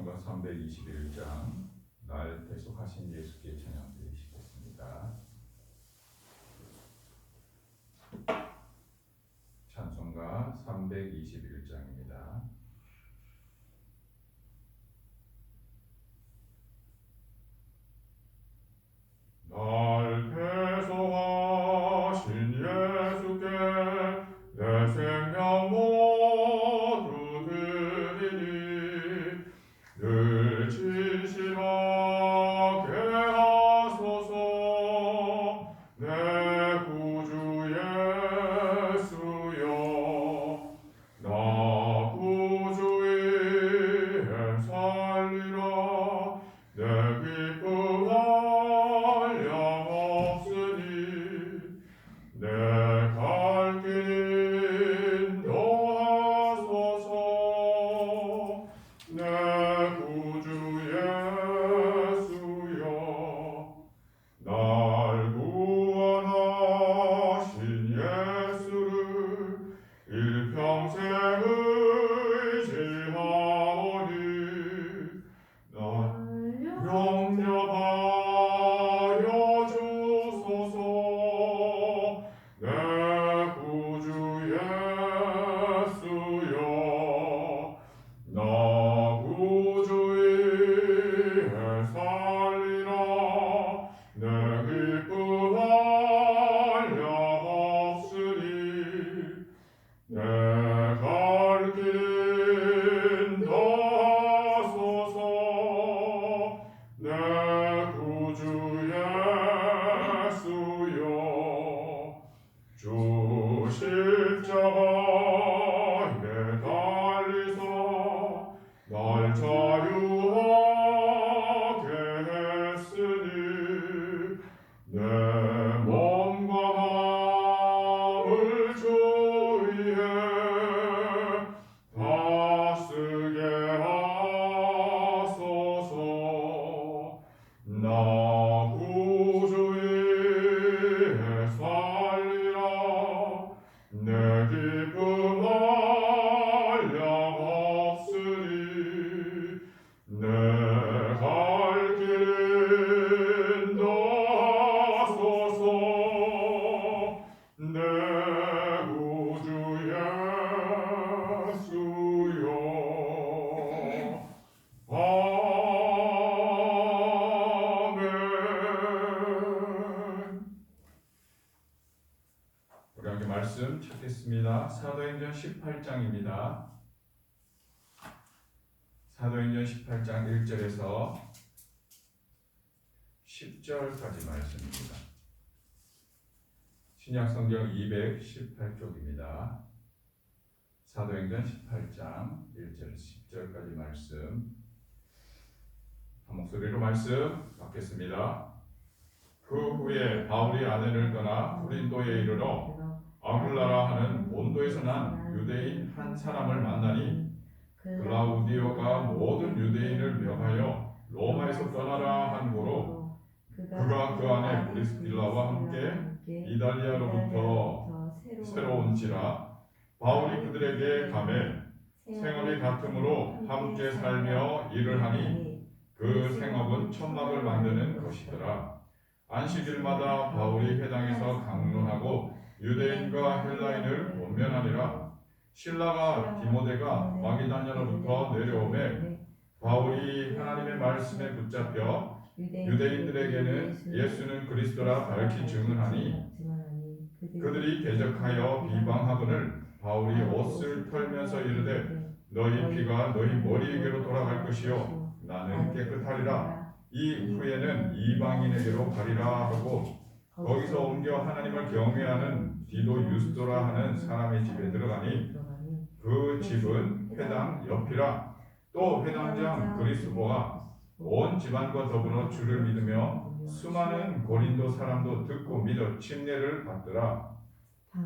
찬송가 321장 날 대속하신 예수께 찬양 드리시겠습니다. 찬송가 321장입니다. 날 대속하신 예수께 내 생명 모두 드리니 늘 진실하게 하소서. 내 구주 예수여, 나 구주 위에 살리라. 내 기쁨 한량없으니 내 갈 길 인도하소서. 내 구주 예수여, 날 구원하신 예수를 일평생 의지하오니 날 영접하여 주소서. 내 구주 예수여, 나 구주 위에 살리라. 내 기쁨 한량없으니 내 갈 길 인도하소서. 내 구주 예수여, 주 십자가에 달리사 날 자유하게 했으니 내 몸과 마음을 주 위에 다쓰게 하소서. 나 구주 위에 살리라. 내 기쁨 한량없으니 내 갈 길 인도하소서. 내 구주 예수여. 아멘. 우리 함께 말씀 찾겠습니다. 사도행전 18장입니다. 사도행전 18장 1절에서 10절까지 말씀입니다. 신약성경 218쪽입니다. 사도행전 18장 1절 10절까지 말씀 한 목소리로 말씀 받겠습니다. 그 후에 바울이 아덴을 떠나 고린도에 이르러 아굴라라 하는 본도에서 난 유대인 한 사람을 만나니 글라우디오가 모든 유대인을 명하여 로마에서 떠나라 한 고로 그가 그 안에 브리스길라와 함께 이달리아로부터 새로 온지라. 바울이 그들에게 가매 생업이 같으므로 함께 살며 일을 하니 그 생업은 천막을 만드는 것이더라. 안식일마다 바울이 회당에서 강론하고 유대인과 헬라인을 권면하니라. 실라가 디모데가 마게도냐로부터 내려오매 바울이 하나님의 말씀에 붙잡혀 유대인들에게는 예수는 그리스도라 밝히 증언하니 그들이 대적하여 비방하거늘 바울이 옷을 털면서 이르되 너희 피가 너희 머리에게로 돌아갈 것이요 나는 깨끗하리라. 이 후에는 이방인에게로 가리라 하고 거기서 옮겨 하나님을 경외하는 디도 유스도라 하는 사람의 집에 들어가니 그 집은 회당 옆이라. 또 회당장 그리스도와 온 집안과 더불어 주를 믿으며 수많은 고린도 사람도 듣고 믿어 침례를 받더라.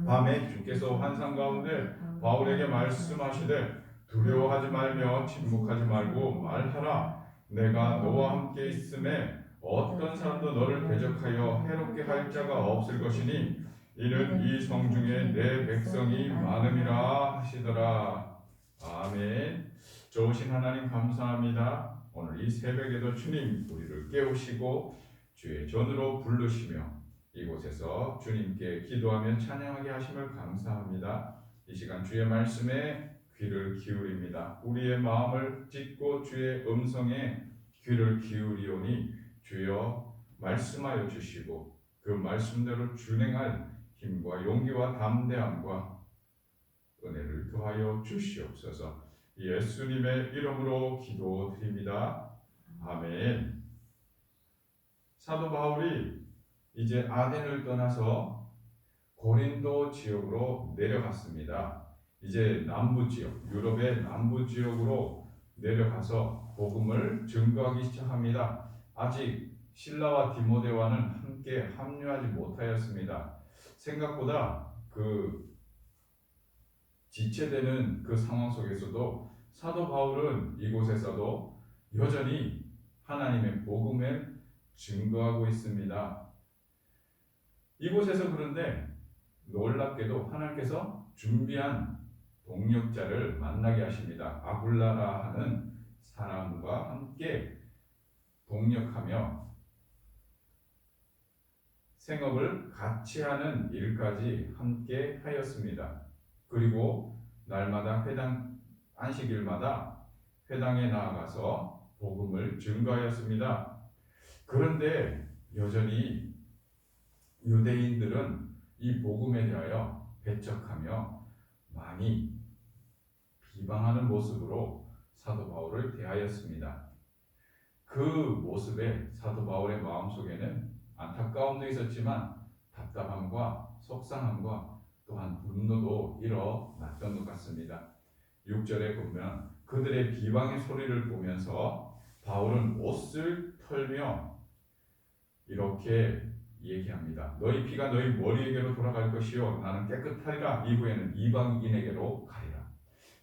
밤에 주께서 환상 가운데 바울에게 말씀하시되 두려워하지 말며 침묵하지 말고 말하라. 내가 너와 함께 있음에 어떤 사람도 너를 대적하여 해롭게 할 자가 없을 것이니 이는 이 성중에 내 백성이 많음이라 하시더라. 아멘. 좋으신 하나님 감사합니다. 오늘 이 새벽에도 주님 우리를 깨우시고 주의 전으로 부르시며 이곳에서 주님께 기도하며 찬양하게 하심을 감사합니다. 이 시간 주의 말씀에 귀를 기울입니다. 우리의 마음을 찢고 주의 음성에 귀를 기울이오니 주여 말씀하여 주시고 그 말씀대로 준행할 힘과 용기와 담대함과 은혜를 더하여 주시옵소서. 예수님의 이름으로 기도드립니다. 아멘. 사도 바울이 이제 아덴을 떠나서 고린도 지역으로 내려갔습니다. 이제 남부 지역, 유럽의 남부 지역으로 내려가서 복음을 증거하기 시작합니다. 아직 실라와 디모데와는 함께 합류하지 못하였습니다. 생각보다 지체되는 그 상황 속에서도 사도 바울은 이곳에서도 여전히 하나님의 복음을 증거하고 있습니다. 이곳에서 그런데 놀랍게도 하나님께서 준비한 동역자를 만나게 하십니다. 아굴라라 하는 사람과 함께 동역하며 생업을 같이 하는 일까지 함께 하였습니다. 그리고 날마다 안식일마다 회당에 나아가서 복음을 증거하였습니다. 그런데 여전히 유대인들은 이 복음에 대하여 배척하며 많이 비방하는 모습으로 사도 바울을 대하였습니다. 그 모습에 사도 바울의 마음속에는 안타까움도 있었지만 답답함과 속상함과 또한 분노도 일어났던 것 같습니다. 6절에 보면 그들의 비방의 소리를 보면서 바울은 옷을 털며 이렇게 얘기합니다. 너희 피가 너희 머리에게로 돌아갈 것이요 나는 깨끗하리라. 이후에는 이방인에게로 가리라.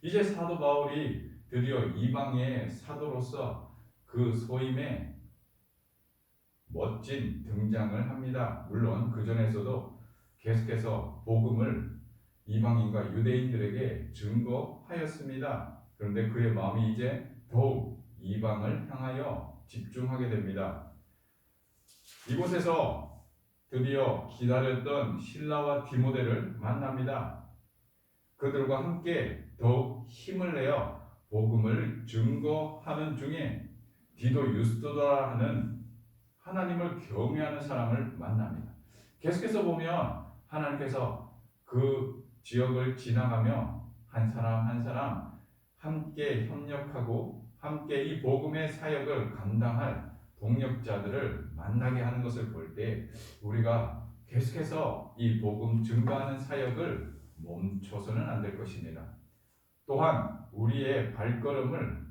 이제 사도 바울이 드디어 이방의 사도로서 그 소임에 멋진 등장을 합니다. 물론 그 전에서도 계속해서 복음을 이방인과 유대인들에게 증거하였습니다. 그런데 그의 마음이 이제 더욱 이방을 향하여 집중하게 됩니다. 이곳에서 드디어 기다렸던 실라와 디모데를 만납니다. 그들과 함께 더욱 힘을 내어 복음을 증거하는 중에 디도 유스도라 하는 하나님을 경외하는 사람을 만납니다. 계속해서 보면 하나님께서 그 지역을 지나가며 한 사람 한 사람 함께 협력하고 함께 이 복음의 사역을 감당할 동역자들을 만나게 하는 것을 볼 때 우리가 계속해서 이 복음 증거하는 사역을 멈춰서는 안 될 것입니다. 또한 우리의 발걸음을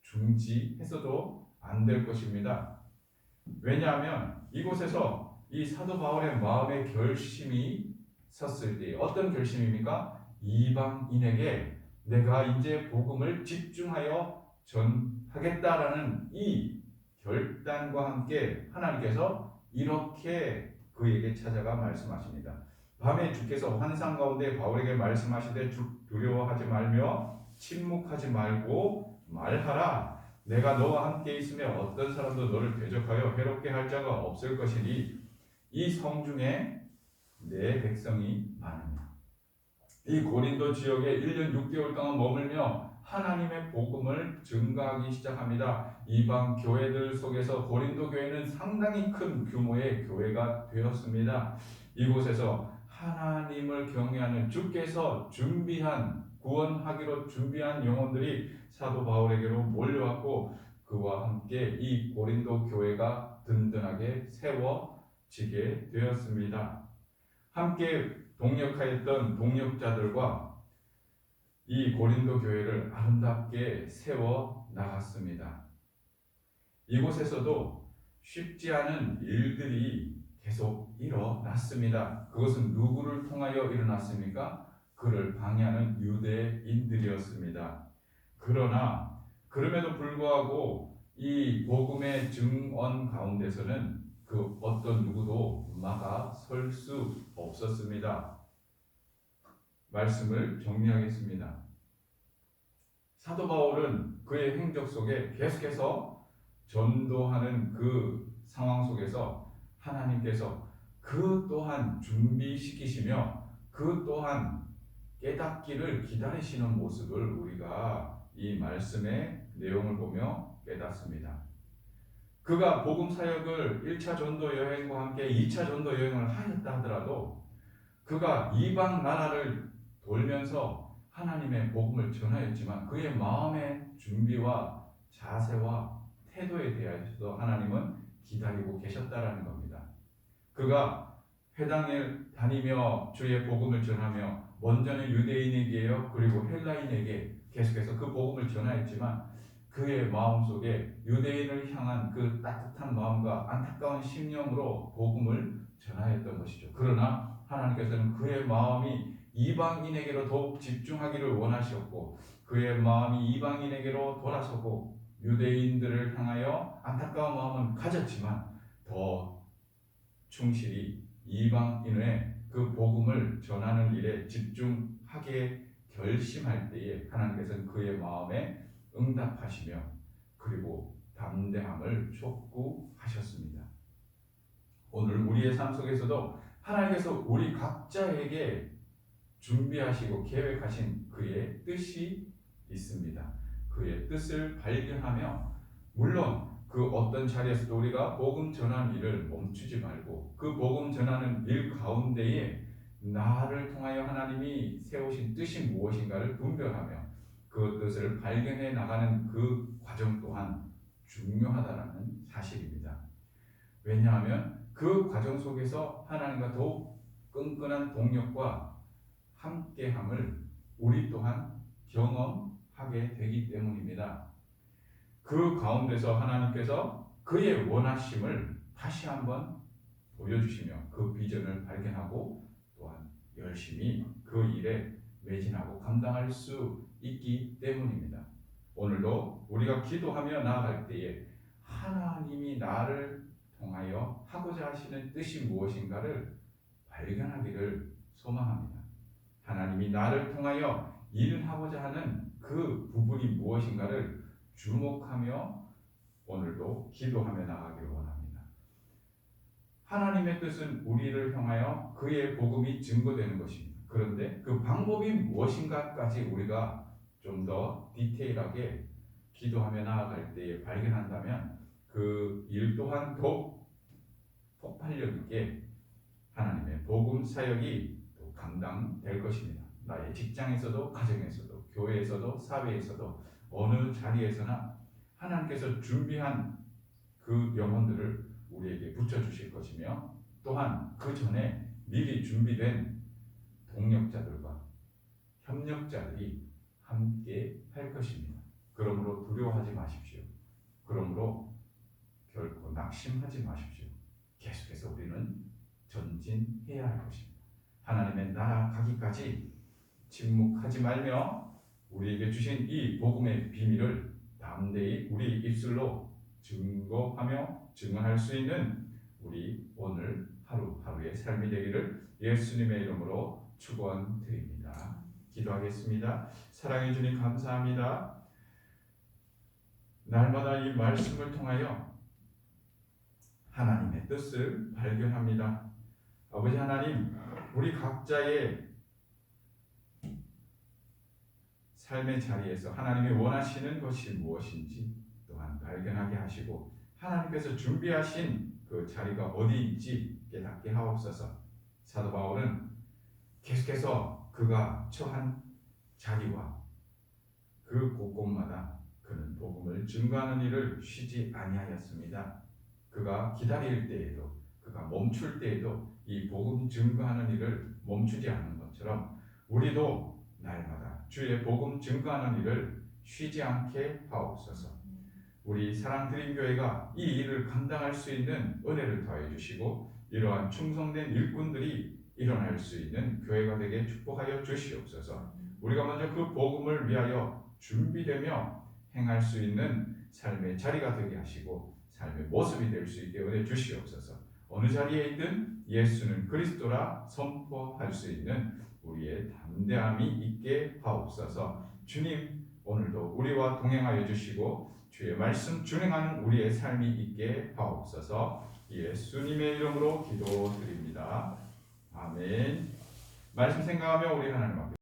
중지해서도 안 될 것입니다. 왜냐하면 이곳에서 이 사도 바울의 마음의 결심이 섰을 때 어떤 결심입니까? 이방인에게 내가 이제 복음을 집중하여 전하겠다라는 이 결단과 함께 하나님께서 이렇게 그에게 찾아가 말씀하십니다. 밤에 주께서 환상 가운데 바울에게 말씀하시되 두려워하지 말며 침묵하지 말고 말하라. 내가 너와 함께 있으며 어떤 사람도 너를 대적하여 해롭게 할 자가 없을 것이니 이 성중에 내 백성이 많으며 이 고린도 지역에 1년 6개월 동안 머물며 하나님의 복음을 증거하기 시작합니다. 이방 교회들 속에서 고린도 교회는 상당히 큰 규모의 교회가 되었습니다. 이곳에서 하나님을 경외하는 주께서 구원하기로 준비한 영혼들이 사도 바울에게로 몰려왔고 그와 함께 이 고린도 교회가 든든하게 세워지게 되었습니다. 함께 동역하였던 동역자들과 이 고린도 교회를 아름답게 세워 나갔습니다. 이곳에서도 쉽지 않은 일들이 계속 일어났습니다. 그것은 누구를 통하여 일어났습니까? 그를 방해하는 유대인들이었습니다. 그럼에도 불구하고 이 복음의 증언 가운데서는 그 어떤 누구도 막아설 수 없었습니다. 말씀을 정리하겠습니다. 사도 바울은 그의 행적 속에 계속해서 전도하는 그 상황 속에서 하나님께서 그 또한 준비시키시며 그 또한 깨닫기를 기다리시는 모습을 우리가 이 말씀의 내용을 보며 깨닫습니다. 그가 복음 사역을 1차 전도 여행과 함께 2차 전도 여행을 하였다 하더라도 그가 이방 나라를 돌면서 하나님의 복음을 전하였지만 그의 마음의 준비와 자세와 태도에 대해서도 하나님은 기다리고 계셨다라는 겁니다. 그가 회당에 다니며 주의 복음을 전하며 먼저는 유대인에게요 그리고 헬라인에게 계속해서 그 복음을 전하였지만 그의 마음속에 유대인을 향한 그 따뜻한 마음과 안타까운 심령으로 복음을 전하였던 것이죠. 그러나 하나님께서는 그의 마음이 이방인에게로 더욱 집중하기를 원하셨고 그의 마음이 이방인에게로 돌아서고 유대인들을 향하여 안타까운 마음은 가졌지만 더 충실히 이방인의 그 복음을 전하는 일에 집중하게 결심할 때에 하나님께서는 그의 마음에 응답하시며 그리고 담대함을 촉구하셨습니다. 오늘 우리의 삶 속에서도 하나님께서 우리 각자에게 준비하시고 계획하신 그의 뜻이 있습니다. 그의 뜻을 발견하며 물론 그 어떤 자리에서도 우리가 복음 전하는 일을 멈추지 말고 그 복음 전하는 일 가운데에 나를 통하여 하나님이 세우신 뜻이 무엇인가를 분별하며 그 뜻을 발견해 나가는 그 과정 또한 중요하다는 사실입니다. 왜냐하면 그 과정 속에서 하나님과 더욱 끈끈한 동력과 함께함을 우리 또한 경험하게 되기 때문입니다. 그 가운데서 하나님께서 그의 원하심을 다시 한번 보여주시며 그 비전을 발견하고 또한 열심히 그 일에 매진하고 감당할 수 있기 때문입니다. 오늘도 우리가 기도하며 나아갈 때에 하나님이 나를 통하여 하고자 하시는 뜻이 무엇인가를 발견하기를 소망합니다. 하나님이 나를 통하여 일하고자 하는 그 부분이 무엇인가를 주목하며 오늘도 기도하며 나가기를 원합니다. 하나님의 뜻은 우리를 향하여 그의 복음이 증거되는 것입니다. 그런데 그 방법이 무엇인가까지 우리가 좀 더 디테일하게 기도하며 나아갈 때에 발견한다면 그 일 또한 더욱 폭발력 있게 하나님의 복음 사역이 또 감당될 것입니다. 나의 직장에서도 가정에서도 교회에서도 사회에서도 어느 자리에서나 하나님께서 준비한 그 영혼들을 우리에게 붙여주실 것이며 또한 그 전에 미리 준비된 동력자들과 협력자들이 함께 할 것입니다. 그러므로 두려워하지 마십시오. 그러므로 결코 낙심하지 마십시오. 계속해서 우리는 전진해야 할 것입니다. 하나님의 나라 가기까지 침묵하지 말며 우리에게 주신 이 복음의 비밀을 담대히 우리 입술로 증거하며 증언할 수 있는 우리 오늘 하루하루의 삶이 되기를 예수님의 이름으로 축원드립니다. 기도하겠습니다. 사랑해 주님 감사합니다. 날마다 이 말씀을 통하여 하나님의 뜻을 발견합니다. 아버지 하나님, 우리 각자의 삶의 자리에서 하나님이 원하시는 것이 무엇인지 또한 발견하게 하시고 하나님께서 준비하신 그 자리가 어디인지 깨닫게 하옵소서. 사도 바울은 계속해서 그가 처한 자리와 그 곳곳마다 그는 복음을 증거하는 일을 쉬지 아니하였습니다. 그가 기다릴 때에도 그가 멈출 때에도 이 복음 증거하는 일을 멈추지 않는 것처럼 우리도 날마다 주의 복음 증거하는 일을 쉬지 않게 하옵소서. 우리 사랑드림교회가 이 일을 감당할 수 있는 은혜를 더해 주시고 이러한 충성된 일꾼들이 일어날 수 있는 교회가 되게 축복하여 주시옵소서. 우리가 먼저 그 복음을 위하여 준비되며 행할 수 있는 삶의 자리가 되게 하시고 삶의 모습이 될 수 있게 은혜 주시옵소서. 어느 자리에 있든 예수는 그리스도라 선포할 수 있는 우리의 담대함이 있게 하옵소서. 주님, 오늘도 우리와 동행하여 주시고 주의 말씀 준행하는 우리의 삶이 있게 하옵소서. 예수님의 이름으로 기도드립니다. 아멘. 말씀 생각하며 우리 하나님 앞에